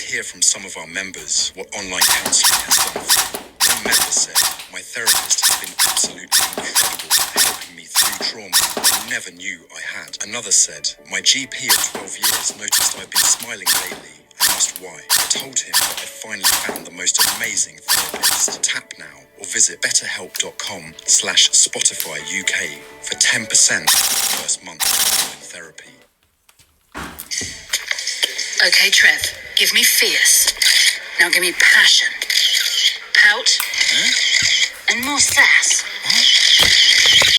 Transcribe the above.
hear from some of our members what online counselling has done for them. One member said, "My therapist has been absolutely incredible at helping me through trauma I never knew I had." Another said, "My GP of 12 years noticed I've been smiling lately and asked why. I told him that I finally found the most amazing therapist. Tap now or visit betterhelp.com/Spotify UK for 10% first month of online therapy." Okay, Trev, give me fierce. Now give me passion. Pout. And more sass.